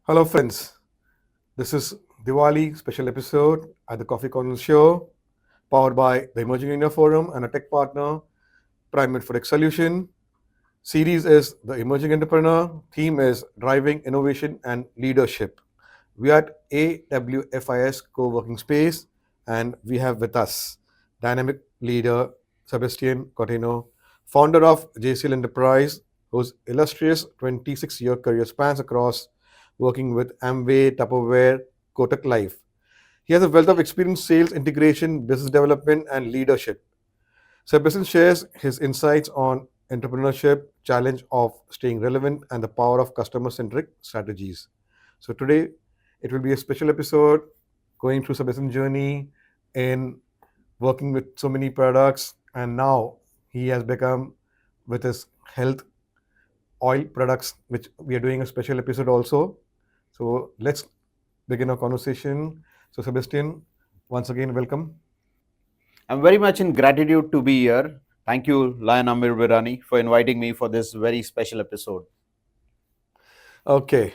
Hello, friends. This is Diwali special episode at the Coffee Conversation Show, powered by the Emerging India Forum and a tech partner, Prime Infotech Solution. Series is the Emerging Entrepreneur. Theme is Driving Innovation and Leadership. We are at AWFIS co-working space, and we have with us dynamic leader Sebastian Coutinho, founder of JCL Enterprise, whose illustrious 26-year career spans across working with Amway, Tupperware, Kotak Life. He has a wealth of experience, sales, integration, business development, and leadership. Sebastian shares his insights on entrepreneurship, challenge of staying relevant, and the power of customer-centric strategies. So today, it will be a special episode going through Sebastian's journey in working with so many products, and now he has become with his health oil products, which we are doing a special episode also. So let's begin our conversation. So Sebastian, once again, welcome. I'm very much in gratitude to be here. Thank you, Lion Amir Virani, for inviting me for this very special episode. Okay.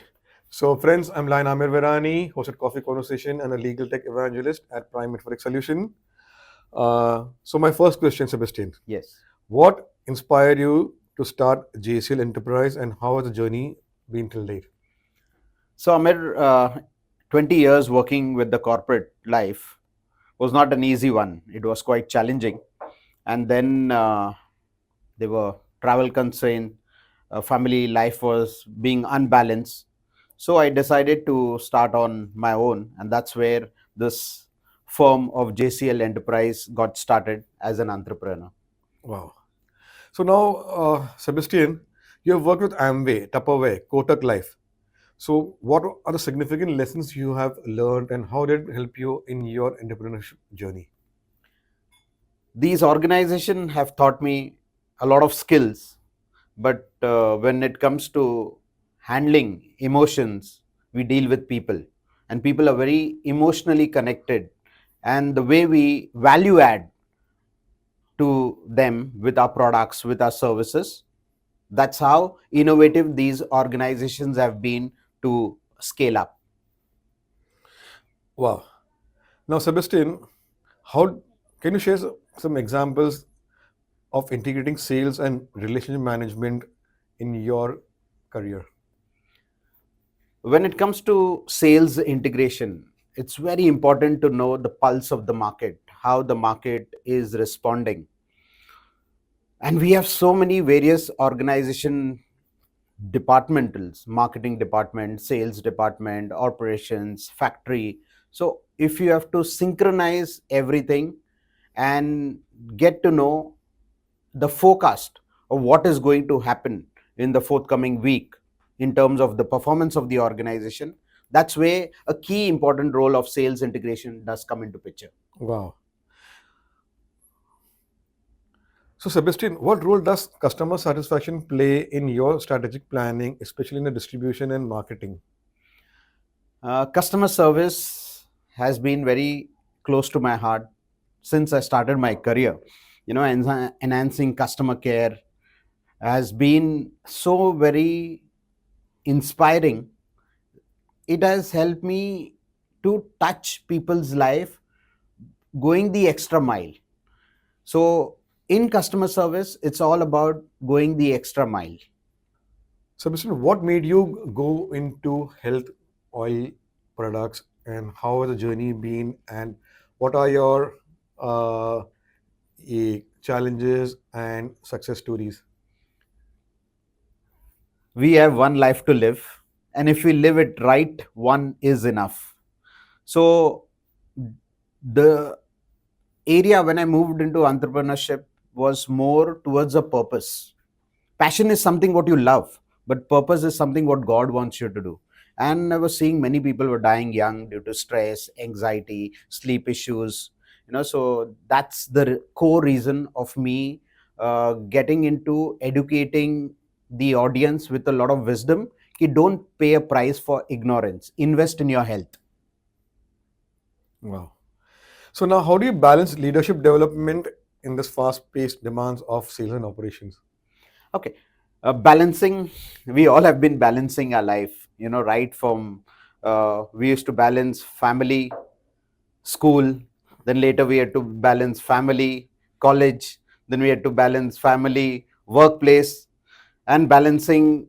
So friends, I'm Lion Amir Virani, host at Coffee Conversation and a legal tech evangelist at Prime Infotech Solution. So my first question, Sebastian, Yes. what inspired you to start JCL Enterprise and how has the journey been till date? So, Amir, 20 years working with the corporate life was not an easy one. It was quite challenging. And then there were travel constraints, family life was being unbalanced. So, I decided to start on my own. And that's where this firm of JCL Enterprise got started as an entrepreneur. Wow. So now, Sebastian, you have worked with Amway, Tupperware, Kotak Life. So what are the significant lessons you have learned and how did it help you in your entrepreneurship journey? These organizations have taught me a lot of skills, but when it comes to handling emotions, we deal with people, and people are very emotionally connected, and the way we value add to them with our products, with our services, that's how innovative these organizations have been to scale up. Wow. Now, Sebastian, how can you share some examples of integrating sales and relationship management in your career? When it comes to sales integration, it's very important to know the pulse of the market, how the market is responding. And we have so many various organization departmentals, marketing department, sales department, operations, factory. So if you have to synchronize everything and get to know the forecast of what is going to happen in the forthcoming week in terms of the performance of the organization, that's where a key important role of sales integration does come into picture. Wow. So, Sebastian, what role does customer satisfaction play in your strategic planning, especially in the distribution and marketing? Customer service has been very close to my heart since I started my career. Enhancing customer care has been so very inspiring. It has helped me to touch people's life going the extra mile. So in customer service, it's all about going the extra mile. Sebastian, what made you go into health oil products and how has the journey been and what are your challenges and success stories? We have one life to live, and if we live it right, one is enough. So the area when I moved into entrepreneurship was more towards a purpose. Passion is something what you love, but purpose is something what God wants you to do. And I was seeing many people were dying young due to stress, anxiety, sleep issues. So that's the core reason of me getting into educating the audience with a lot of wisdom. You don't pay a price for ignorance. Invest in your health. Wow. So now how do you balance leadership development in this fast-paced demands of sales and operations? Okay. Balancing, we all have been balancing our life. right from we used to balance family, school, then later we had to balance family, college, then we had to balance family, workplace, and balancing.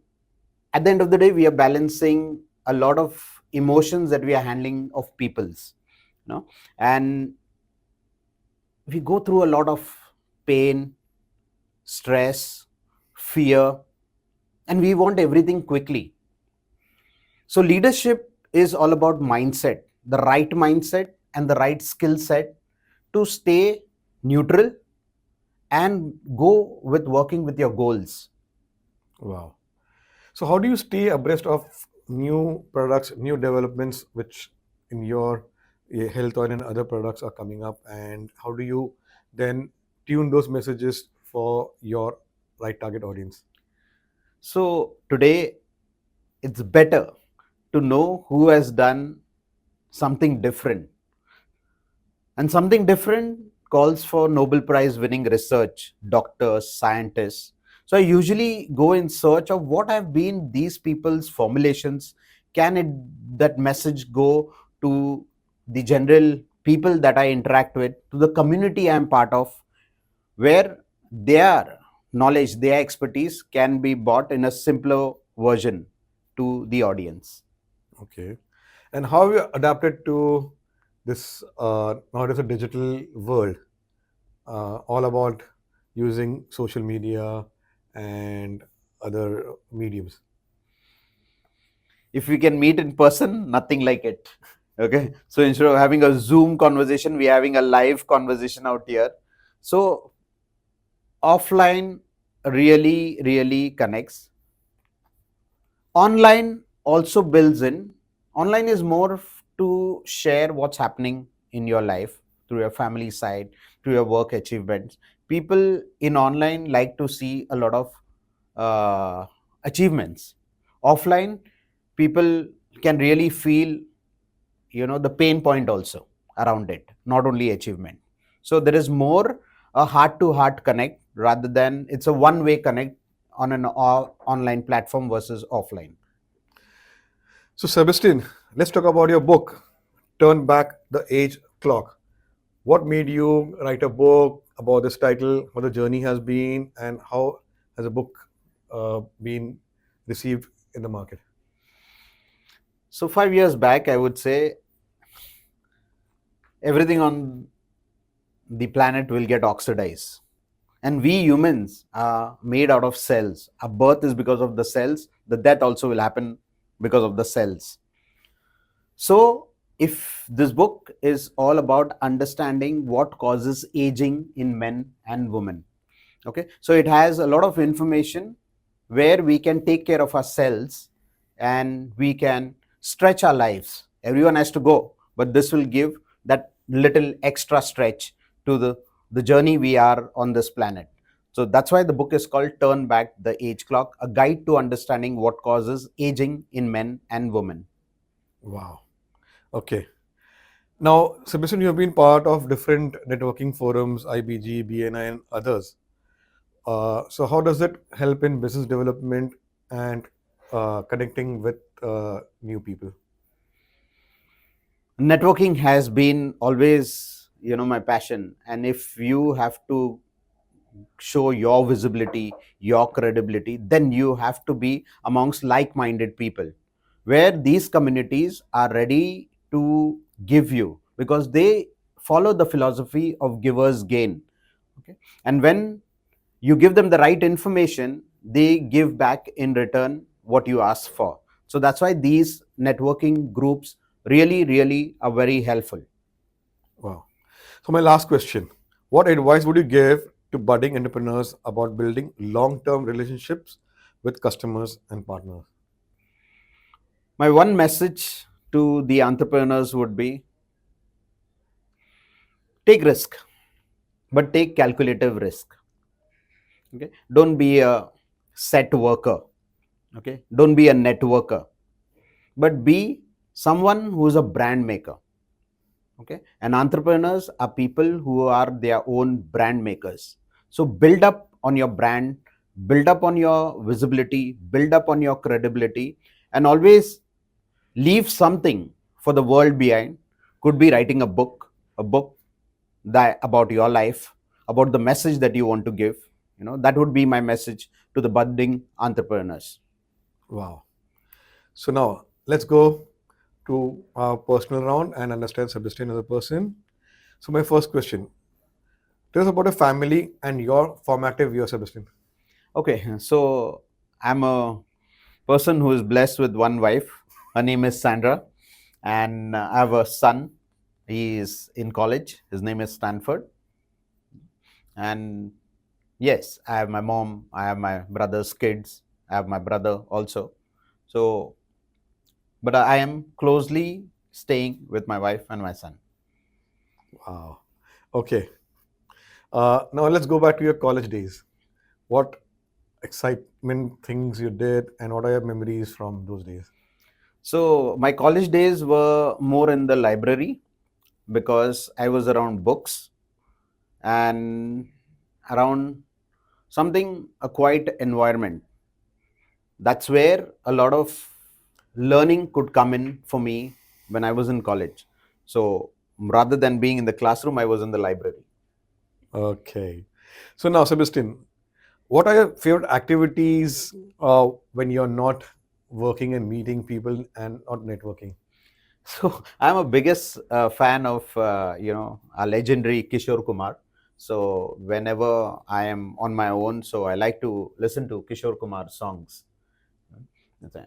At the end of the day, we are balancing a lot of emotions that we are handling of people's, and we go through a lot of pain, stress, fear, and we want everything quickly. So leadership is all about mindset, the right mindset and the right skill set to stay neutral and go with working with your goals. Wow. So how do you stay abreast of new products, new developments, which in your health oil and other products are coming up, and how do you then tune those messages for your right target audience? So today it's better to know who has done something different. And something different calls for Nobel Prize winning research, doctors, scientists. So I usually go in search of what have been these people's formulations. Can that message go to the general people that I interact with, to the community I am part of, where their knowledge, their expertise can be bought in a simpler version to the audience. Okay. And how have you adapted to this nowadays a digital world, all about using social media and other mediums? If we can meet in person, nothing like it. Okay, so instead of having a Zoom conversation, we're having a live conversation out here. So offline really connects. Online also builds in. Online is more to share what's happening in your life through your family side, through your work achievements. People in online like to see a lot of achievements. Offline, people can really feel, the pain point also around it, not only achievement. So there is more a heart to heart connect rather than it's a one way connect on an online platform versus offline. So, Sebastian, let's talk about your book, Turn Back the Age Clock. What made you write a book about this title, what the journey has been, and how has a book been received in the market? So 5 years back, I would say everything on the planet will get oxidized. And we humans are made out of cells. Our birth is because of the cells, the death also will happen because of the cells. So, if this book is all about understanding what causes aging in men and women, okay, so it has a lot of information where we can take care of our cells and we can stretch our lives. Everyone has to go, but this will give that little extra stretch to the journey we are on this planet. So that's why the book is called Turn Back the Age Clock, a guide to understanding what causes aging in men and women. Wow. Okay. Now, Sebastian, you have been part of different networking forums, IBG, BNI, and others. So, how does it help in business development and connecting with new people? Networking has been always, my passion. And if you have to show your visibility, your credibility, then you have to be amongst like-minded people where these communities are ready to give you because they follow the philosophy of givers gain. Okay, and when you give them the right information, they give back in return what you ask for. So that's why these networking groups really are very helpful. Wow. So, my last question, what advice would you give to budding entrepreneurs about building long term relationships with customers and partners? My one message to the entrepreneurs would be take risk, but take calculative risk. Okay, don't be a set worker. Okay, don't be a networker, but be someone who is a brand maker. Okay, and entrepreneurs are people who are their own brand makers. So build up on your brand, build up on your visibility, build up on your credibility, and always leave something for the world behind. Could be writing a book that about your life, about the message that you want to give. That would be my message to the budding entrepreneurs. Wow. So now let's go to our personal round and understand Sebastian as a person. So my first question: tell us about a family and your formative years, Sebastian. Okay, so I'm a person who is blessed with one wife. Her name is Sandra, and I have a son. He is in college. His name is Stanford. And yes, I have my mom, I have my brother's kids, I have my brother also. So, but I am closely staying with my wife and my son. Wow. Okay. Now let's go back to your college days. What excitement things you did, and what are your memories from those days? So, my college days were more in the library because I was around books and around something, a quiet environment. That's where a lot of learning could come in for me when I was in college. So rather than being in the classroom, I was in the library. Okay. So now, Sebastian, what are your favorite activities when you're not working and meeting people and not networking? So I'm a biggest fan of a legendary Kishore Kumar. So whenever I am on my own, so I like to listen to Kishore Kumar songs.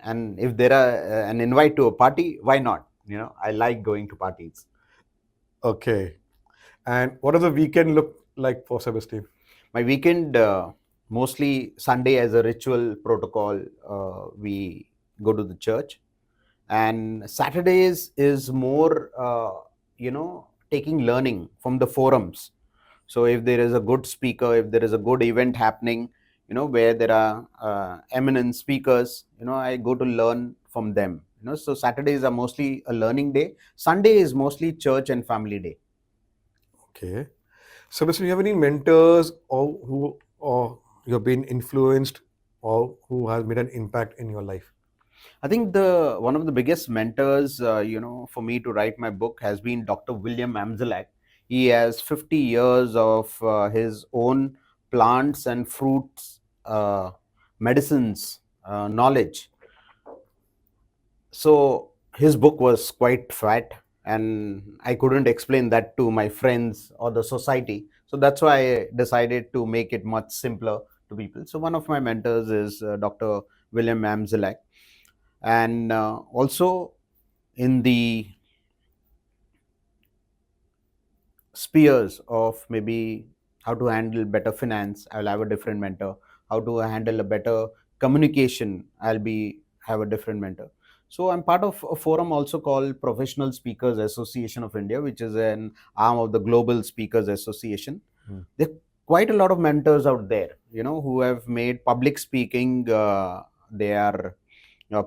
And if there are an invite to a party, why not? I like going to parties. Okay. And what does the weekend look like for Sebastian? My weekend, mostly Sunday as a ritual protocol, we go to the church, and Saturdays is more, taking learning from the forums. So if there is a good speaker, if there is a good event happening, where there are eminent speakers, I go to learn from them. So Saturdays are mostly a learning day. Sunday is mostly church and family day. Okay. Sebastian, you have any mentors or you've been influenced or who has made an impact in your life? I think the one of the biggest mentors, for me to write my book has been Dr. William Amzelak. He has 50 years of his own plants and fruits, medicines knowledge. So his book was quite fat, and I couldn't explain that to my friends or the society. So that's why I decided to make it much simpler to people. So one of my mentors is Dr. William Amzelak, and also in the spheres of maybe how to handle better finance, I'll have a different mentor. How to handle a better communication, I'll be have a different mentor. So I'm part of a forum also called Professional Speakers Association of India, which is an arm of the Global Speakers Association. Hmm. There are quite a lot of mentors out there, who have made public speaking their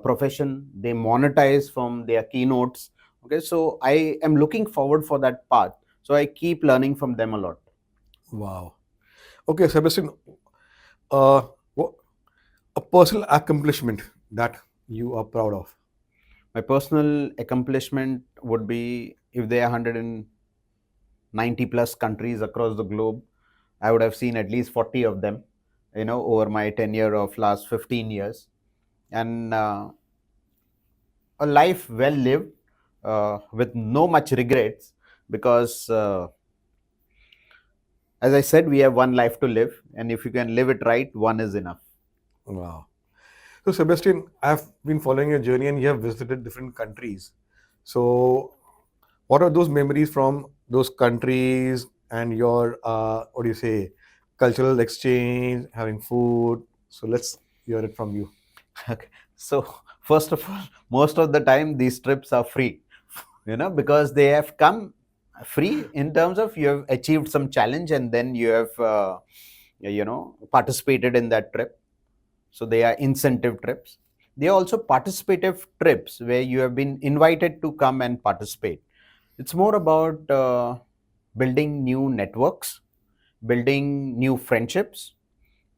profession. They monetize from their keynotes. Okay, so I am looking forward for that path. So I keep learning from them a lot. Wow. Okay, Sebastian, uh, what, a personal accomplishment that you are proud of? My personal accomplishment would be if there are 190 plus countries across the globe, I would have seen at least 40 of them, over my tenure of last 15 years. And a life well lived with no much regrets because as I said, we have one life to live, and if you can live it right, one is enough. Wow. So, Sebastian, I've been following your journey and you have visited different countries. So, what are those memories from those countries and your, what do you say, cultural exchange, having food? So, let's hear it from you. Okay. So, first of all, most of the time these trips are free, because they have come free in terms of you have achieved some challenge and then you have, participated in that trip. So, they are incentive trips. They are also participative trips where you have been invited to come and participate. It's more about building new networks, building new friendships,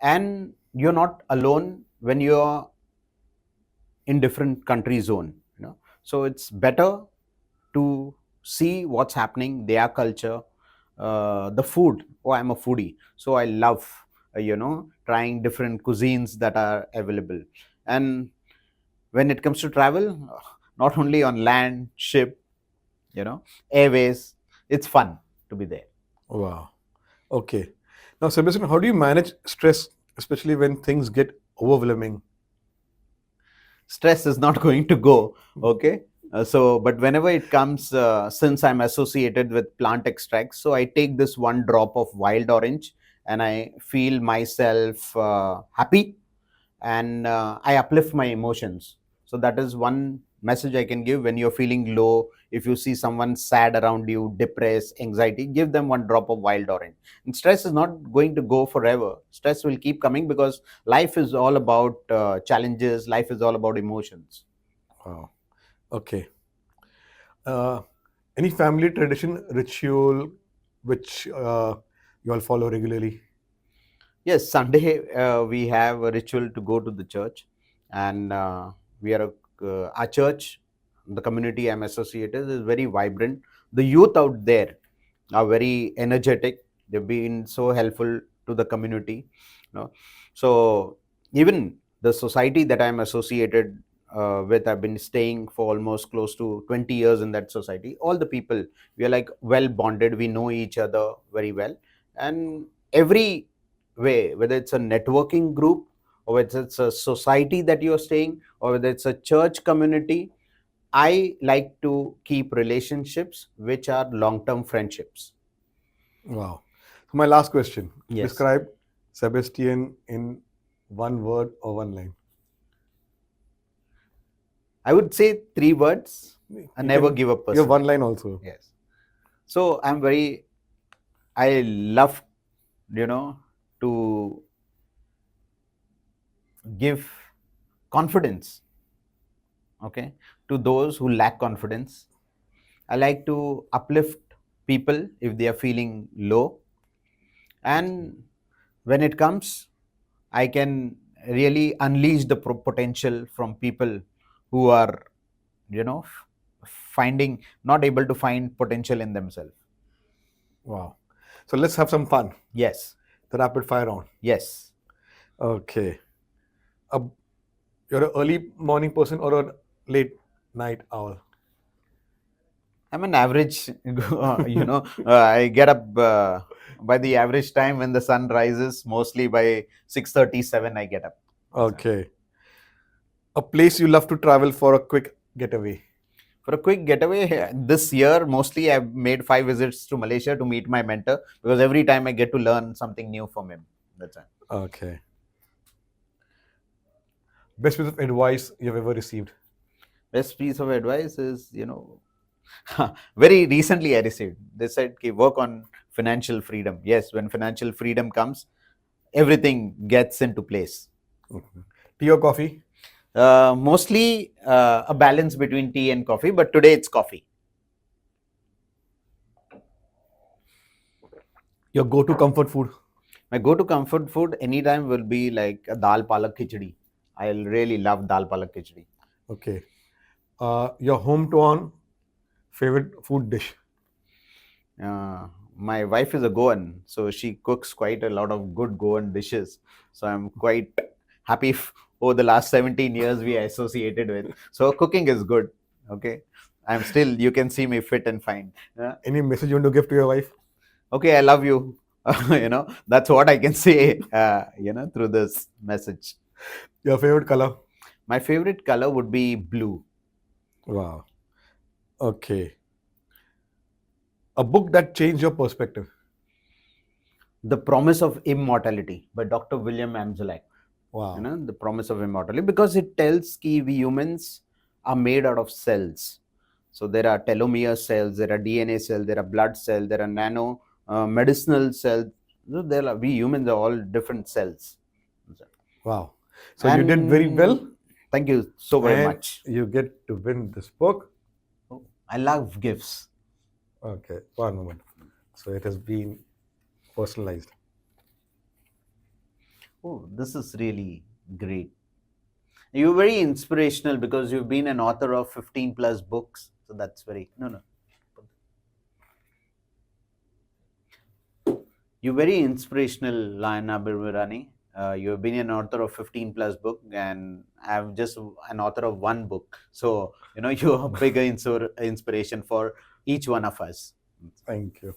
and you're not alone when you're in different country zone, so it's better to see what's happening, their culture, the food. Oh, I'm a foodie, so I love trying different cuisines that are available. And when it comes to travel, not only on land, ship, airways, it's fun to be there. Wow. Okay. Now, Sebastian, how do you manage stress, especially when things get overwhelming? Stress is not going to go. Okay. So but whenever it comes, since I'm associated with plant extracts, so I take this one drop of wild orange and I feel myself happy, and I uplift my emotions. So that is one message I can give. When you're feeling low, if you see someone sad around you, depressed, anxiety, give them one drop of wild orange. And stress is not going to go forever. Stress will keep coming because life is all about challenges. Life is all about emotions. Wow. Okay. Uh, any family tradition, ritual, which you all follow regularly? Yes, Sunday we have a ritual to go to the church, and we are our church, the community I'm associated is very vibrant. The youth out there are very energetic. They've been so helpful to the community. So even the society that I'm associated with, I've been staying for almost close to 20 years in that society. All the people, we are like well bonded. We know each other very well, and every way, whether it's a networking group or whether it's a society that you're staying or whether it's a church community, I like to keep relationships which are long-term friendships. Wow. So, my last question, Yes. describe Sebastian in one word or one line. I would say 3 words: I You never can give up you have person. one line also. Yes. So I love, to give confidence, okay, to those who lack confidence. I like to uplift people if they are feeling low. And when it comes, I can really unleash the potential from people who are, finding, not able to find potential in themselves. Wow. So let's have some fun. Yes. The rapid fire round. Yes. Okay. Uh, you're an early morning person or a late night owl? I'm an average, I get up by the average time when the sun rises, mostly by 6:37 I get up. Okay. A place you love to travel for a quick getaway? For a quick getaway, this year, mostly I've made 5 visits to Malaysia to meet my mentor because every time I get to learn something new from him. That's it. Okay. Best piece of advice you've ever received? Best piece of advice is, very recently I received. They said, okay, work on financial freedom. Yes, when financial freedom comes, everything gets into place. Tea or coffee? Mostly a balance between tea and coffee, but today it's coffee. Your go-to comfort food? My go-to comfort food anytime will be like a dal palak khichdi. I really love dal palak khichdi. Okay. Your hometown favorite food dish? My wife is a Goan, so she cooks quite a lot of good Goan dishes. So I'm quite happy over the last 17 years we are associated with. So cooking is good. Okay. I'm still, you can see me fit and fine. Any message you want to give to your wife? Okay, I love you. That's what I can say, through this message. Your favorite color? My favorite color would be blue. Wow. Okay. A book that changed your perspective? The Promise of Immortality by Dr. William Amzalek. Wow. The Promise of Immortality, because it tells that we humans are made out of cells. So there are telomere cells, there are DNA cells, there are blood cells, there are nano medicinal cells. We humans are all different cells. Wow. So you did very well. And thank you so very And much. you get to win this book. I love gifts. Okay. One moment. So it has been personalized. Oh, this is really great. You're very inspirational because you've been an author of 15 plus books. So that's very, no. You're very inspirational, Lion Abirani. You've been an author of 15 plus book, and I'm just an author of one book. So, you're a bigger inspiration for each one of us. Thank you.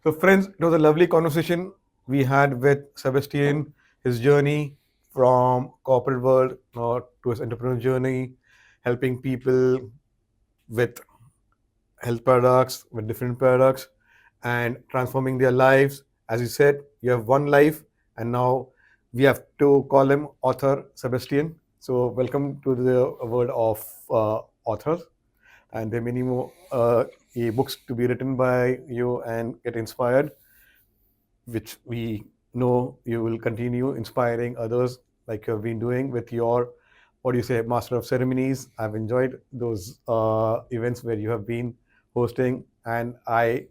So, friends, it was a lovely conversation we had with Sebastian, his journey from corporate world to his entrepreneurial journey, helping people with health products, with different products, and transforming their lives. As you said, you have one life, and now we have to call him author Sebastian. So, welcome to the world of authors, and there are many more books to be written by you and get inspired, which we know you will continue inspiring others like you have been doing with your, what do you say, Master of Ceremonies. I've enjoyed those events where you have been hosting, and I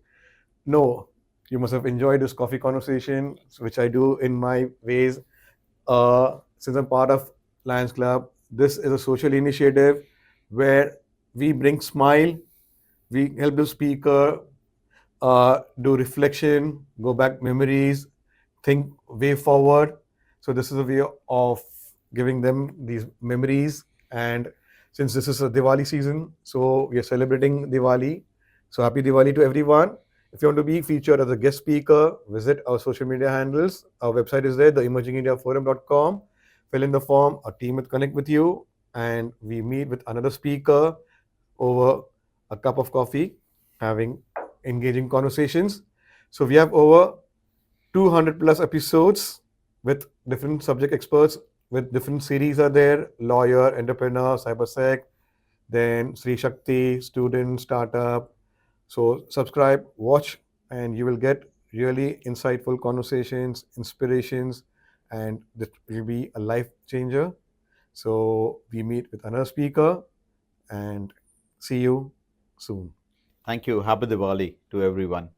know you must have enjoyed this coffee conversation, which I do in my ways. Since I'm part of Lions Club, this is a social initiative where we bring smile, we help the speaker do reflection, go back memories, think way forward. So this is a way of giving them these memories. And since this is a Diwali season, so we are celebrating Diwali. So happy Diwali to everyone. If you want to be featured as a guest speaker, visit our social media handles. Our website is there, theemergingindiaforum.com. Fill in the form, our team will connect with you, and we meet with another speaker over a cup of coffee, having engaging conversations. So we have over 200 plus episodes with different subject experts, with different series are there: lawyer, entrepreneur, cybersec, then Sri Shakti, student, startup. So subscribe, watch, and you will get really insightful conversations, inspirations, and this will be a life changer. So we meet with another speaker, and see you soon. Thank you. Happy Diwali to everyone.